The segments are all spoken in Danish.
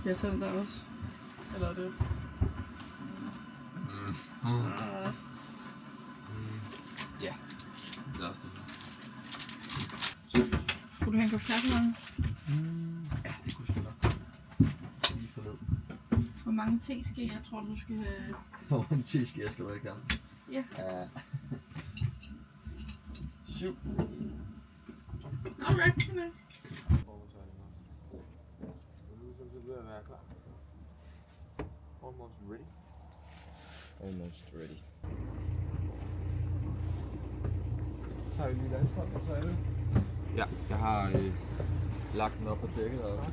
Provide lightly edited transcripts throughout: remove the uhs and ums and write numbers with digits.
Skal jeg tage den der også? Eller er det? Ja, det er også det. Skulle du have en kop kaffe, Mange? Ja, det kunne jeg nok. Lige for ned. Hvor mange teskeer tror du skal have? Hvor mange teskeer skal du have i gang? Ja. 7. Okay. Almost ready. Almost ready. Har vi lige landstrøm på toilet? Ja, jeg har lagt den op på dækket og...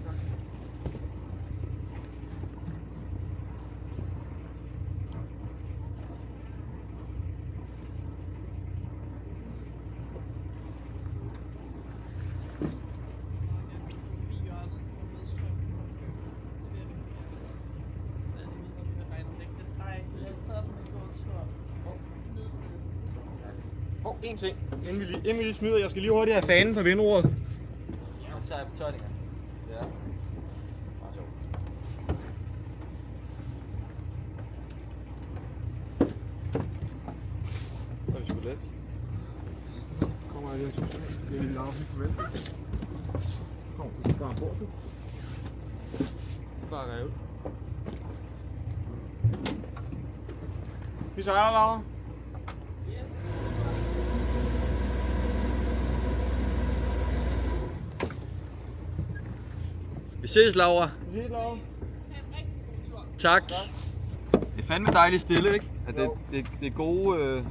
En ting, inden vi lige smider. Jeg skal lige hurtigt have fanen på vindruret. Nu tager jeg fortøjninger. Ja. Meget sjovt. Så er det sgu let. Kommer jeg lige om 2 sekunder. Det er lige lavt, farvel. Kom, du skal bare på, du. Bakker jeg ud. Vi sejler, Laura. Vi ses, Laura. Vi ses, Laura. Tak. Det er fandme dejligt stille, ikke? At det er gode... Det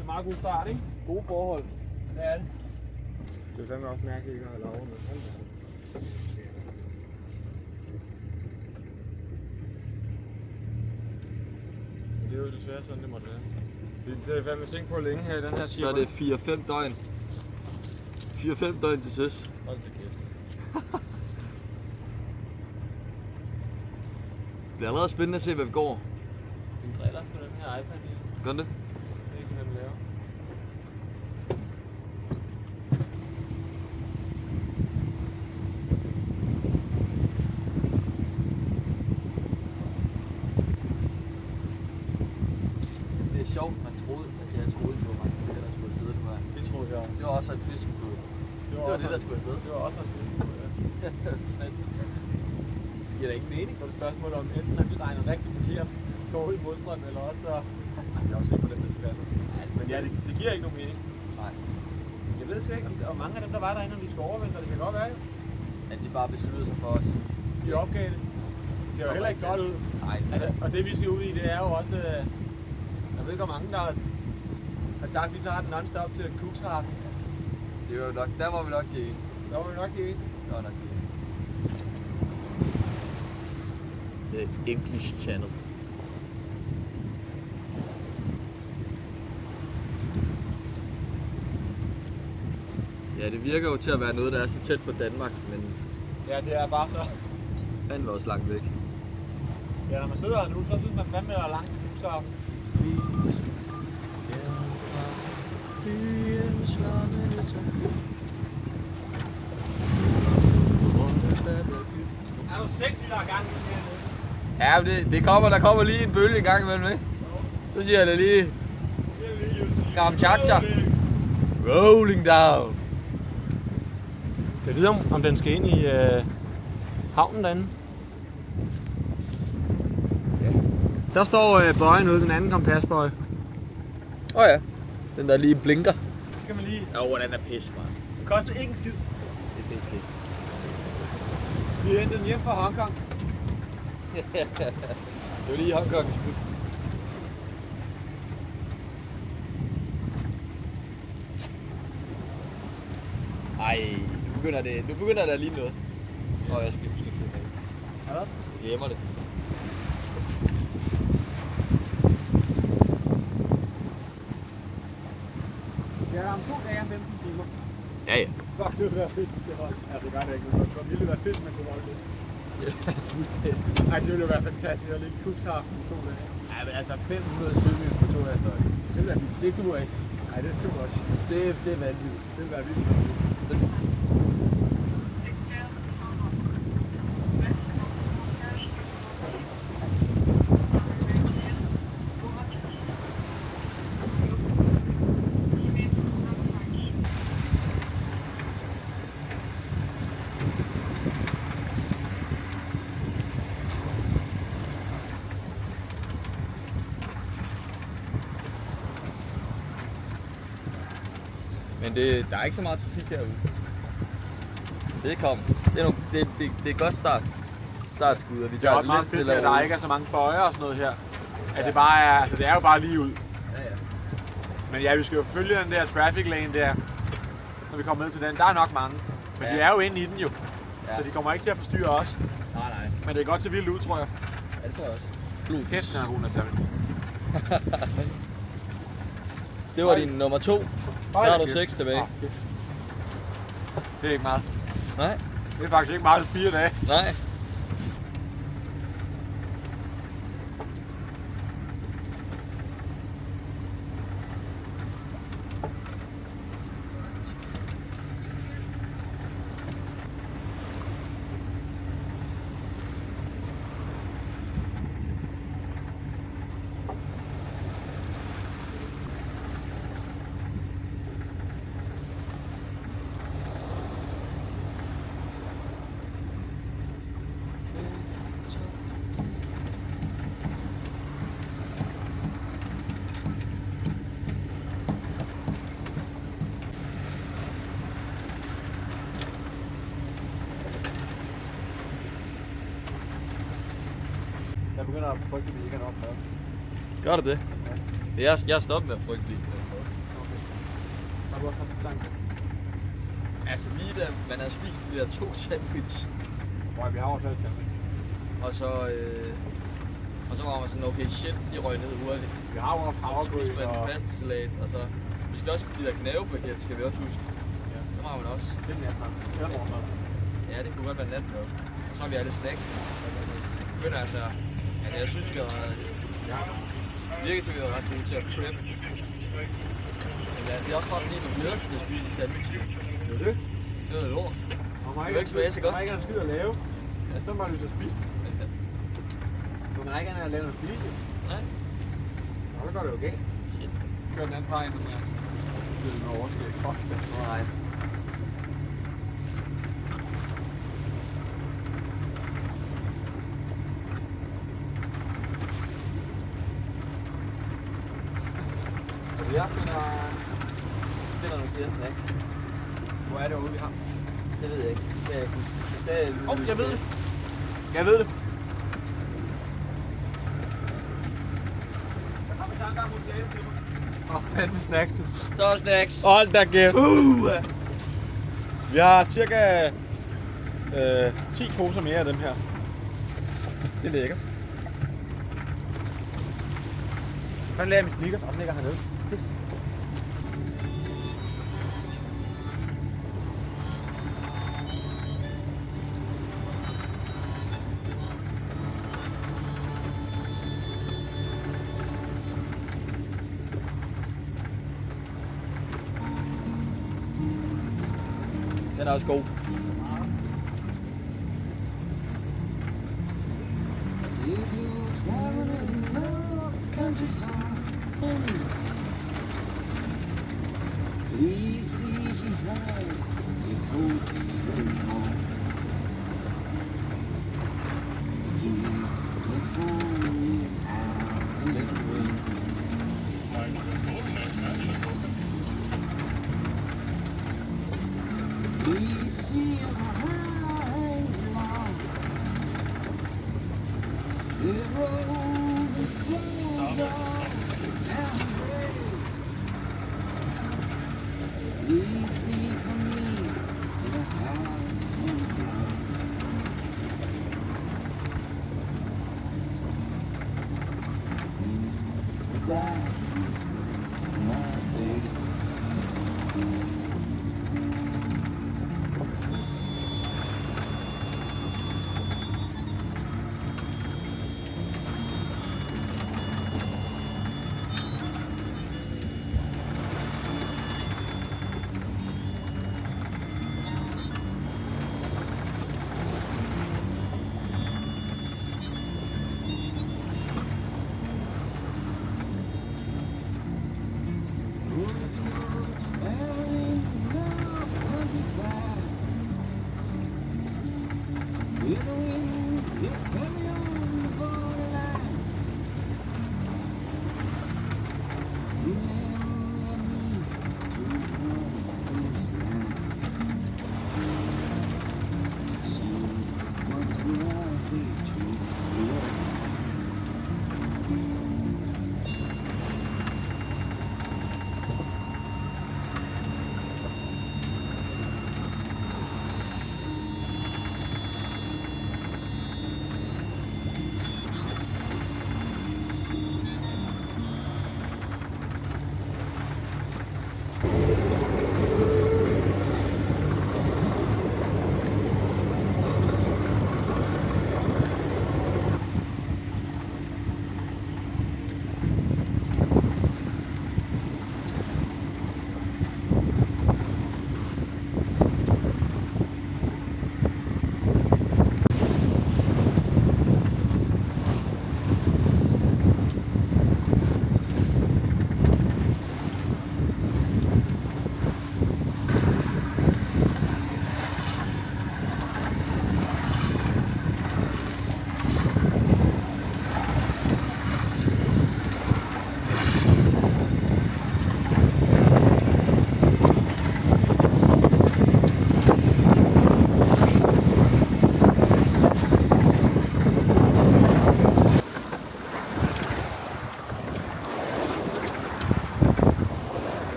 er meget god start, ikke? Gode forhold. Det er det. Det er fandme også mærkeligt ikke at have Laura med. Det er jo desværre sådan, det måtte være. Det er fandme tænkt på længe her i den her skib. Så er det 4-5 døgn. 4-5 døgn til søs. Hold da kæft. Det er allerede spændende at se, hvad vi går. Den driller på den her iPad i. Gør det? Det er ikke, hvad den laver. Det er sjovt, man troede, altså jeg troede, det var mange flere, der skulle afsted. Det troede jeg også. Det var også et fiskebåd. Det var det, der skulle afsted. Det var også en fiskebåd, ja. Men det giver da ikke mening. Så er det spørgsmål om, enten at vi regner rigtig forkert, går ud i modstrøm, eller også så... Jeg er også sikker på den, der skal. Men ja, det giver ikke nogen mening. Nej. Jeg ved sgu ikke, om mange af dem, der var derinde, om de skulle overvinde, det kan godt være. At de bare besluttede sig for os. De opgav det. Det ser jo heller ikke godt ud. Nej. Og det vi skal ud i, det er jo også... Jeg ved ikke, hvor mange der har sagt, at vi tager den non-stop til Cuxhaven. Det var nok, der var vi nok de eneste. Der var vi nok de eneste. Det var nok de eneste. The English Channel. Ja, det virker jo til at være noget, der er så tæt på Danmark, men Ja, det er bare så... fandme også langt væk. Ja, når man sidder her nu, så synes man fandme, der er langt til Cuxhaven. Er du sindssygt, der er gang i det hernede? Ja, det kommer, der kommer lige en bølge en gang imellem, ikke? Så siger jeg det lige. Kamchatka. Rolling down. Jeg ved om den skal ind i havnen derinde. Ja. Der står bøjen ude, den anden kompasbøje. Ja. Den der lige blinker. Så skal man lige... Jo, den er pis, man. Det koster ikke en skid. Det er pis fedt. Vi hentede den hjem fra Hongkong. Det var lige Hongkongs bus. Ej, nu begynder der lige noget. Jeg skal måske købe det. Ja. Jeg glemmer det. Det er om 2 dage og 15 timer. Ja. Fuck, det ville være fedt. Det gør det ikke. Det ville være fedt, man kunne holde det. Ej, det ville jo være fantastisk at ligge Cuxhaven på 2 dage. Ja, men altså 500 sømil på 2 dage døgn. Det duer ikke. Nej, det er too much. Det er vanvittigt. Det vil være vildt. Men der er ikke så meget trafik herude. Det kommer. Det er et godt startskud, og vi Det er tager også meget lidt fedt, stille at der ikke er så mange bøjer og sådan noget her. At det bare er, altså det er jo bare lige ud. Ja. Men ja, vi skal jo følge den der traffic lane der, når vi kommer ned til den. Der er nok mange. Men vi er jo inde i den jo. Så de kommer ikke til at forstyrre os. Nej. Men det er godt så vildt ud, tror jeg. Ja, det tror jeg også. Kæft, den her hund er taget. Det var din nummer 2. Der har du 6 tilbage. Det er ikke meget. Nej. Det er faktisk ikke meget til 4 dage. Nej. Jeg begynder at frygte, at vi ikke er nok med. Gør du det? Ja. Jeg er stoppet med at frygte lige. Okay. Har du også haft tanke? Altså lige da man havde spist de der 2 sandwich, Nej, vi har også haft tanke. og så var man sådan, okay shit, de røg ned hurtigt. Vi har jo også Og så havregryn spiste man og... en pastasalat, og så... Vi skal også de der knavebaguette, skal vi også huske. Ja. Det har man også. Det er natmad. Det er morgenmad. Ja, det kunne godt være natmad. Og så har vi alle snacks. Det begynder altså... Ja, jeg synes, vi har... Virker til, at vi var ret gode til at prep. Men ja, det er også bare fordi, du glæder sig til at spise en sandwich. Det er det. Det er noget lort. Og Det vil ikke smage så godt. Der er ikke en skid at lave. Så må du så spise. Du må ikke at lave noget spise. Nej. Nå, så går det jo galt. Shit. Kør den anden vej endnu mere. Det er noget overskæg. Fuck det. Nej. Jeg finder nogle flere snacks. Hvor er det overhovedet, vi har? Det ved jeg ikke. Det er jeg ikke. Du sagde, Jeg ved det. Jeg ved det. Åh, fandme snacks, du. Så er snacks. Hold da kæft. Vi har cirka 10 poser mere af dem her. Det er lækkert. Han lader min sneakers, og den ligger hernede. Den er også god.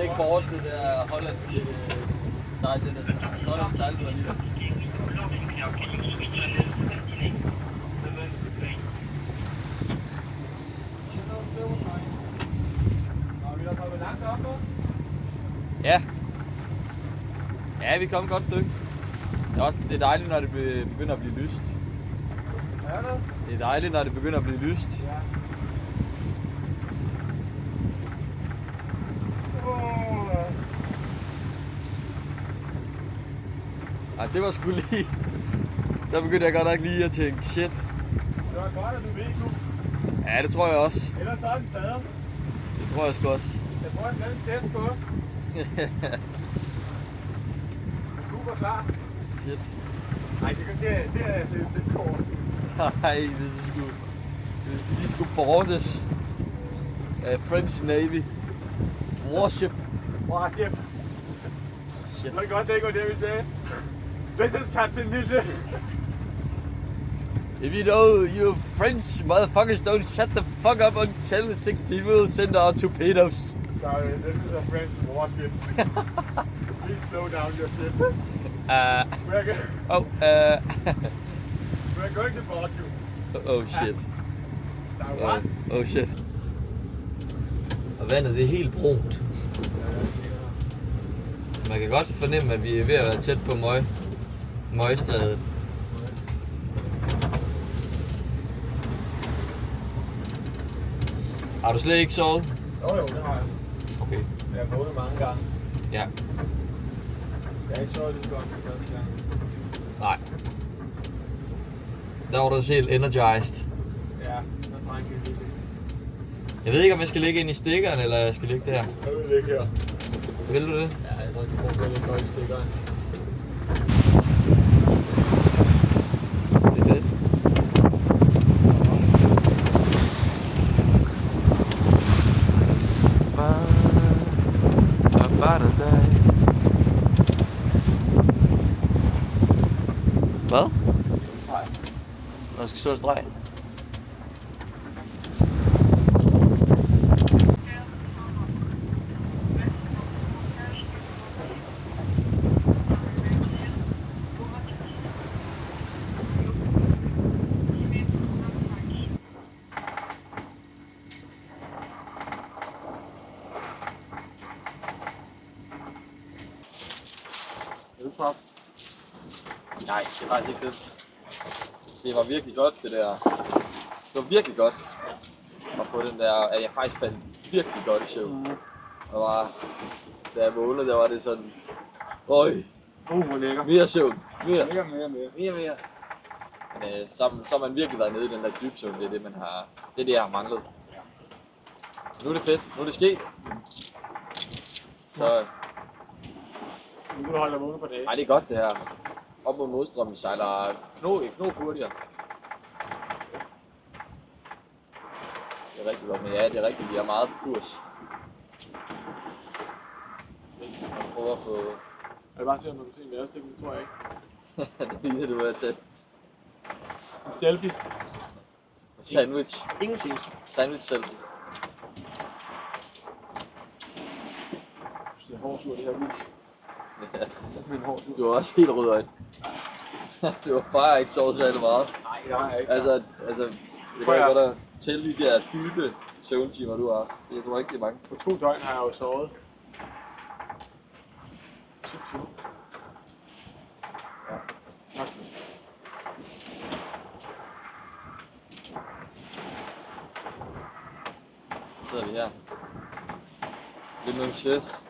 den ikke bort, det der hollandske sejl, den der sådan hollandske sejl, du var lige der. Ja. Ja, vi er kommet et godt stykke. Det er dejligt, når det begynder at blive lyst. Det er dejligt, når det begynder at blive lyst. Ej, det var sgu lige... Der begyndte jeg godt nok lige at tænke, shit. Det var godt, at du ved, Klub. Ja, det tror jeg også. Ellers er den taget. Det tror jeg sgu også. Jeg tror, at den test på os. Klub er klar. Shit. Nej, det er lidt kort. Nej, de skulle bortes af French Navy. Warship. Warship. Shit. Var det godt, det ikke var det, vi sagde? This is Captain Nisse. If you know you French motherfuckers don't shut the fuck up on Channel 16, we'll send our torpedoes. Sorry, this is a French warship. Please slow down your ship. We're going to board you. Oh shit. So what? Oh shit. Og vandet det er helt brunt. Man kan godt fornemme, at vi er ved at være tæt på Møgstrædet. Har du slet ikke sovet? Jo, det har jeg. Okay. Jeg har vågnet mange gange. Ja. Jeg har ikke sovet lige så godt som første gang. Nej. Der var du også helt energized. Ja, der trænger jeg lige. Jeg ved ikke, om jeg skal ligge ind i stikkeren, eller jeg skal ligge der. Jeg vil ligge her. Vil du det? Ja, jeg tror ikke, jeg bruger lidt godt i stikkeren. Det er fedt. Hvad? Nej. Der skal stå en streg. Nej, det er faktisk ikke sådan. Det var virkelig godt, det der. Det var virkelig godt at få den der, at jeg faktisk fandt virkelig godt i søvn. Og var, da jeg vågnede, der var det sådan, øj, Hvor lækker. mere søvn, mere. Mere. Men så har man virkelig været nede i den der dybsøvn, det er det, det er det, jeg har manglet. Nu er det fedt, nu er det sket. Så, Nu kan du holde dig vågne på dagen. ej, det er godt det her. Op mod modstrømmen sejler knop hurtigere. Det er rigtig godt, men ja, det er rigtigt, vi er meget på kurs. Jeg prøver at få... Jeg vil bare se, om du kan se en lavestikning, det tror jeg ikke. det lignede, du var til. En selfie. Sandwich. Ingenting. Sandwich selfie. Det er hårdt, det her vis. Ja. Men hårdt. Du var også helt rød øjne. Du har bare ikke sovet særlig meget. Nej, det har jeg ikke. Altså, det kan jeg godt at tælle de der dybe søvntimer, du har. Det er rigtig mange. På 2 døgn har jeg jo sovet. Ja. Tak. Så sidder vi her. Lidt nogle chefs.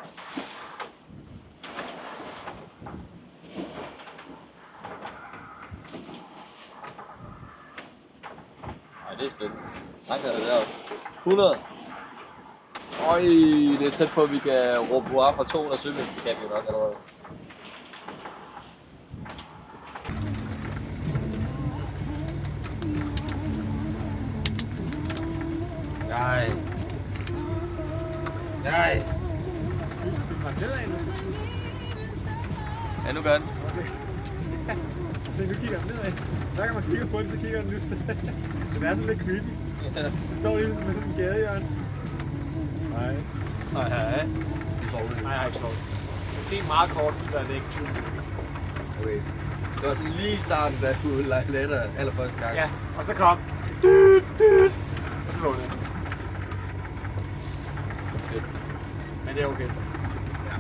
Ej, det er spændende. Mange er det deroppe. 100. Øj, det er tæt på, at vi kan råbe hurra fra 200 sømænd. Det kan vi jo nok allerede. Nej. Ja, nu gør den. Se, nu kigger den nedad. Hver gang man kigger på den, så kigger den lyst. Den er sådan lidt creepy. Ja. Den står lige med sådan en gadehjørne. Nej. Nej. sovet? Nej, jeg har ikke sovet. Det er meget kort, fordi der er ikke 20 minutter. Okay. Det var sådan lige i starten, da du lette allerførste gang. Ja, og så kom dyt, dyt, og så vågnede jeg. Fedt. Men det er okay. Ja.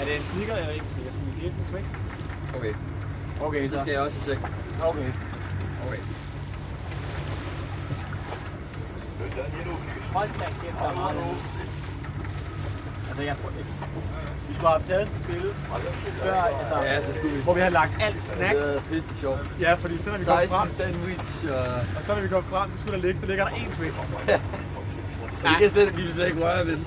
Er det en sneaker eller ikke? Jeg skal give en Twix. Okay. Okay, Så skal jeg også i seng. Okay. Okay. Hold da kæft, der er meget nu. Altså, vi skulle have taget et billede før, altså, Ja, det skulle vi. hvor vi har lagt alt snacks. Det er pisse sjovt. Ja, fordi så når vi kommer 16 frem, sandwich og så når vi kommer frem, så skulle der ligge, så ligger der én Twix. Vi kan slet ikke røre ved den.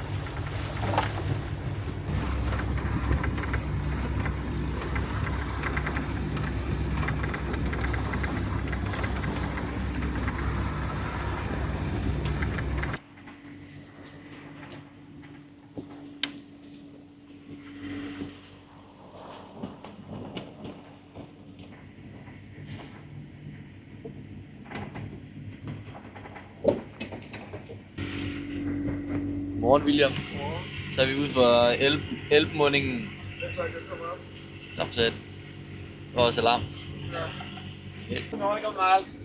Morgen, William. Så er vi ude for Elbmundingen. Så for sæt. Vores alarm. Så når det kommer Miles.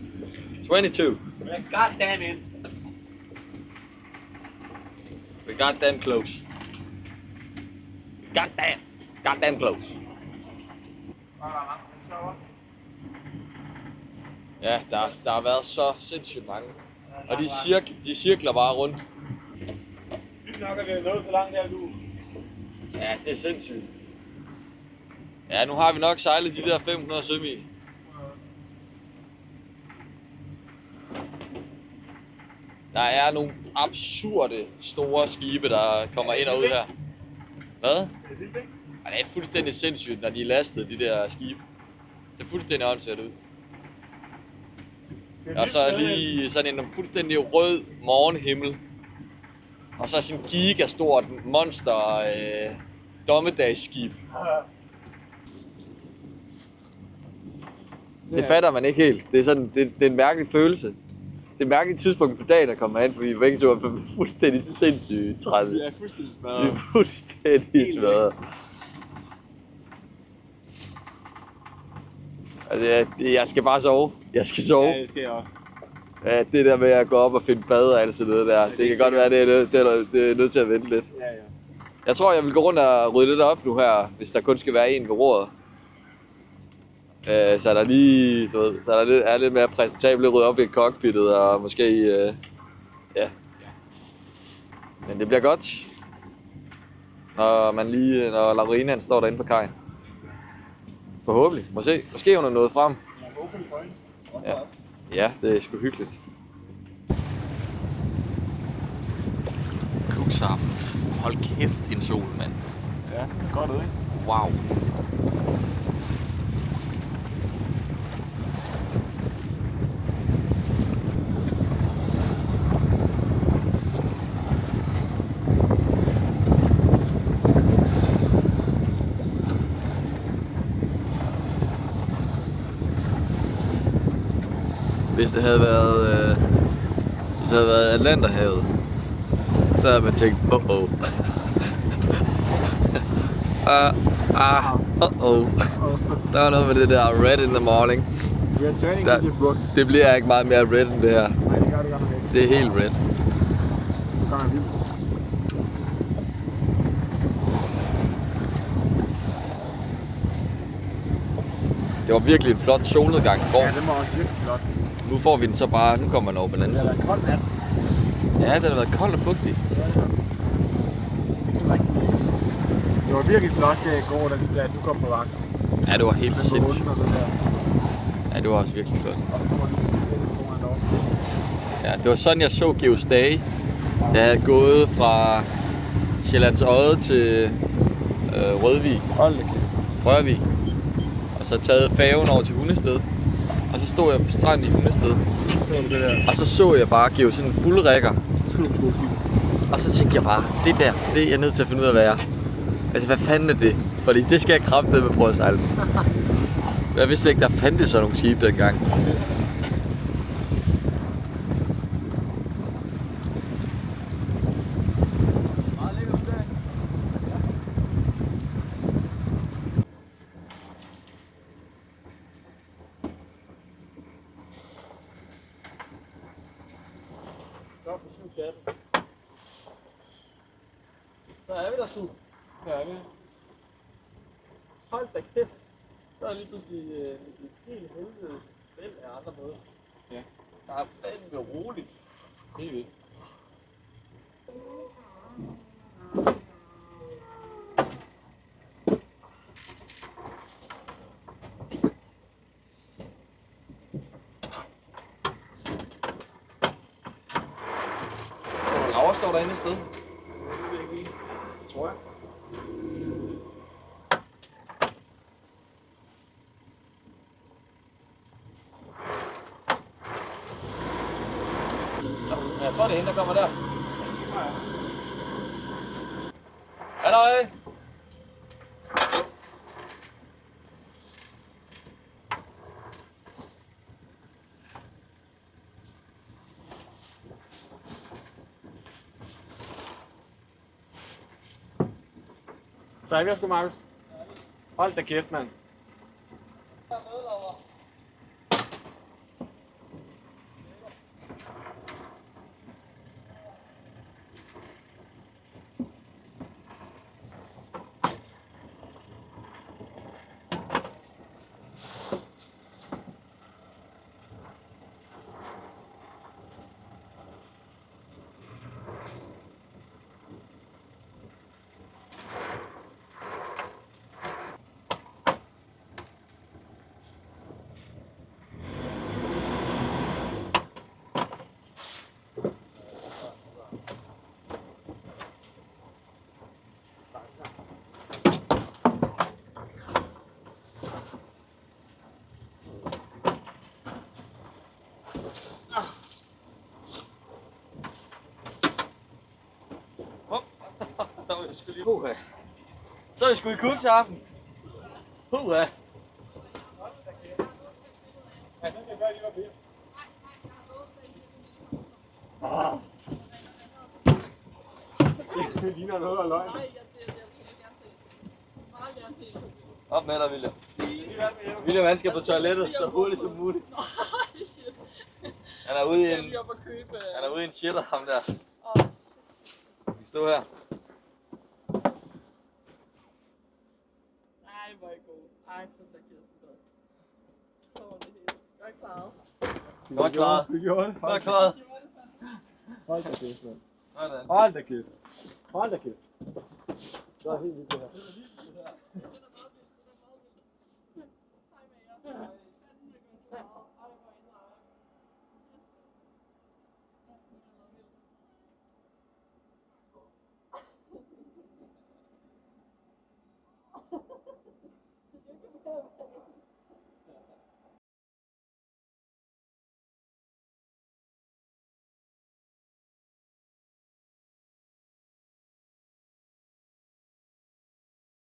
22. Men goddamn in. We got them close. Goddamn close. Ja, der har været så sindssygt mange. Og de cirkler bare rundt. Sygt nok, at vi er nået så langt her nu. Ja, det er sindssygt. Ja, nu har vi nok sejlet de der 500 sømil. Der er nogle absurde store skibe, der kommer ind og ud her. Hvad? Det er vildt, ikke? Ja, det er fuldstændig sindssygt, når de er lastet, de der skibe. Det ser fuldstændig åndssvagt ud. Og så lige sådan en fuldstændig rød morgenhimmel. Og så sådan en gigastort monster dommedagsskib. Det fatter man ikke helt. Det er sådan, det er en mærkelig følelse. Det er et mærkeligt tidspunkt på dagen at komme hen, fordi vi begge to er fuldstændig sindssygt trætte. Vi er fuldstændig Vi smadret. er fuldstændig smadret. Altså, jeg skal bare sove. Jeg skal sove. Ja, det skal jeg også. Ja, det der med at gå op og finde bad og alt sådan noget der, det kan godt være, det er nødt til at vente lidt. Ja, ja. Jeg tror, jeg vil gå rundt og rydde lidt op nu her, hvis der kun skal være en ved roret. Så er der lige, du ved, så er lidt mere præsentabelt at rydde op i cockpittet og måske, ja. Men det bliver godt, når Laurinaen står derinde på kajen. Forhåbentlig. Måske hun er nået frem. Ja. Ja, det er sgu hyggeligt. Cuxhaven. Hold kæft, en sol, mand. Ja, godt ud, ikke? Wow. Hvis det havde været, Atlanterhavet, så havde man tænkt, Der var noget med det der red in the morning. Vi har træning til Brook. Det bliver ikke meget mere red end det her. Nej, det gør det godt nok ikke. Det er helt red. Det gør man vildt. Det var virkelig en flot solnedgang i går. Ja, det var også virkelig flot. Nu får vi den så bare, nu kommer den over på den anden Det har side. været koldt nat. Ja, den har været kold og fugtig. Det var virkelig flot i går, da du kom på vagt. Ja, det var helt Den var sindssygt. åben og det der. Ja, det var også virkelig flot. Og så kommer den foran derovre. Ja, det var sådan, jeg så Georg Stage. Jeg havde gået fra Sjællands Odde til Rødvig, Hold da kæft. Rørvig. Og så taget færgen over til Hundested. Og så stod jeg på stranden i Hundested. Så du det der. Og så så jeg bare Georg sådan en fuldrækker. Skud på skib. Og så tænkte jeg bare, det der, det er jeg nødt til at finde ud af, hvad er. Altså, hvad fanden er det? Fordi det skal jeg kraftedeme prøve at sejle. Jeg vidste ikke, der fandtes sådan nogle skibe dengang. Hold da kæft. Så er lige pludselig et helt helvede vel af andre måder. Ja. Der er fandme roligt. Helt vildt. Laura står derinde et sted. Det ved jeg ikke lige. Tror jeg. Jeg tror, det er hende, der kommer der. Halløj! Så jeg sgu, Markus. Hold da kæft, mand. Så er vi sgu i kuksaften. Puha. Ja, det kan gøre, de var pisse. Det ligner noget af løgn. Op med dig, William. William, han skal på toilettet så hurtigt som muligt. Han er ude i en, han er ude i en shitter, ham der. Vi står her. Nej, hvor er I god. Ej, så der giver det godt. Så var det helt. Godt klaret. Godt klaret. Det gjorde det. Godt klaret. Hold da kæft, mand. Sådan. Hold da kæft. Hold da kæft. Det er helt vildt det her. Hej med jer.